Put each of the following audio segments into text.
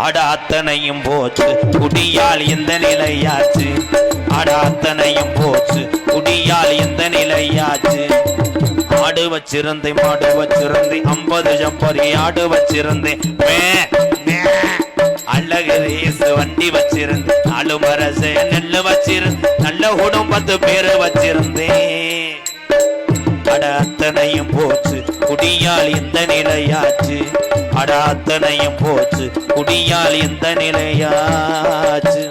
அட அத்தனையும் போச்சு குடியால் இந்த நிலையாச்சு. அட அத்தனையும் போச்சு குடியால் இந்த நிலையாச்சு. ஆடு வச்சிருந்தேன் மாடு வச்சிருந்தேன் 50 ஜம்பரி ஆடு வச்சிருந்தேன். அழகு ரேசு வண்டி வச்சிருந்தேன். அலுமரசு நெல்லு வச்சிருந்தேன். நல்ல குடும்பத்து பேரு வச்சிருந்தேன். அட அத்தனையும் போச்சு குடியால் இந்த நிலையாச்சு. அட அத்தனையும் போச்சு குடியால் இந்த நிலையாச்சு.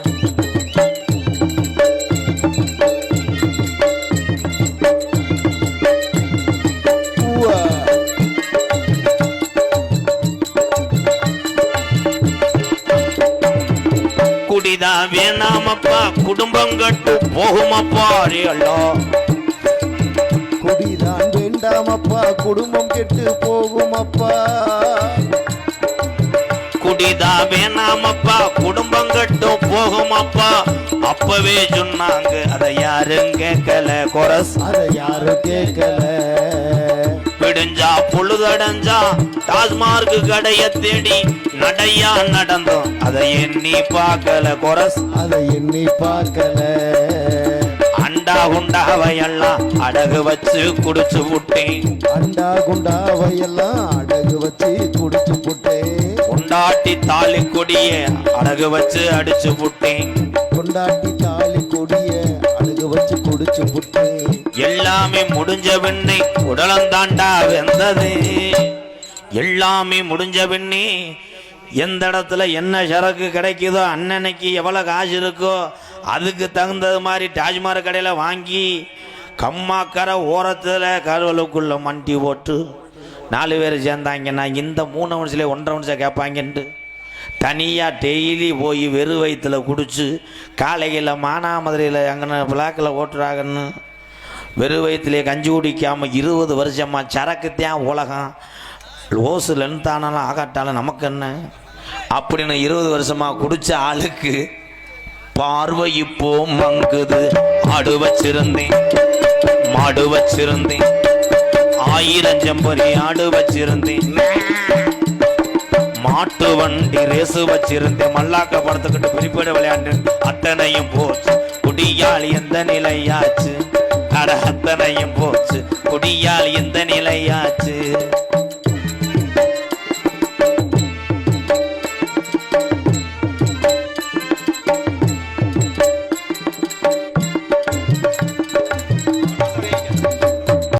குடிதான் வேணாமப்பா குடும்பம் கட்டு போகுமப்பா. குடிதான் வேண்டாமப்பா குடும்பம் கெட்டு போகுமப்பா. குடிதான் வேணாமப்பா குடும்பம் கட்டு போகுமப்பா. அப்பவே சொன்னாங்க அதை யாரும் கேட்கல. கொரஸ் அதை யாரும் கேட்கல. விடுஞ்சா பொழுதடைஞ்சா டாஸ்மார்க் கடைய தேடி நடையா நடந்தோம். அதை எண்ணி பார்க்கல. கொரஸ் அதை எண்ணி பார்க்கல. அண்டா குண்டாவையெல்லாம் அடகு வச்சு குடிச்சு புட்டேன். அண்டா குண்டாவையெல்லாம் அடகு வச்சு குடிச்சு புட்டேன். கொண்டாட்டி தாலி கொடிய அடகு வச்சு அடிச்சு புட்டேன். கொண்டாட்டி தாலி கொடிய அடகு வச்சு குடிச்சு புட்டேன். எல்லாமே முடிஞ்ச பின்னே உடலந்தாண்டா வெந்தது. எல்லாமே முடிஞ்ச பின்னே எந்த இடத்துல என்ன சரக்கு கிடைக்குதோ அன்னன்னைக்கு எவ்வளவு காசு இருக்கோ அதுக்கு தகுந்தது மாதிரி டாஸ்மார்க் கடையில் வாங்கி கம்மாக்கரை ஓரத்தில் கருவலுக்குள்ள மண்டி போட்டு 4 பேர் சேர்ந்தாங்கன்னா இந்த 3 நிமிஷத்துல 1.5 நிமிஷம் கேட்பாங்கன்ட்டு தனியாக டெய்லி போய் வெறு வயிற்றில் குடிச்சு காலையில் மானாமதுரையில் அங்கே பிளாக்கில் ஓட்டுறாங்கன்னு வெறு வயிற்றுலேயே கஞ்சி குடிக்காமல் 20 வருஷமாக சரக்குத்தான் உலகம். ஓசு லென்த்தானாலும் ஆகாட்டாலும் நமக்கு என்ன அப்படின்னு 20 வருஷமாக குடித்த ஆளுக்கு பார்வை இப்போ மங்குது. ஆடு வச்சிருந்தேன் மாடு வச்சிருந்தேன் 1000 ஜம்பரி ஆடு வச்சிருந்தேன். மாட்டு வண்டி ரேசு வச்சிருந்தேன். மல்லாக்க படத்துக்கிட்டு பிரிப்பட விளையாண்டு அத்தனையும் போச்சு குடியால் எந்த நிலையாச்சு. அட அத்தனையும் போச்சு குடியால் எந்த நிலை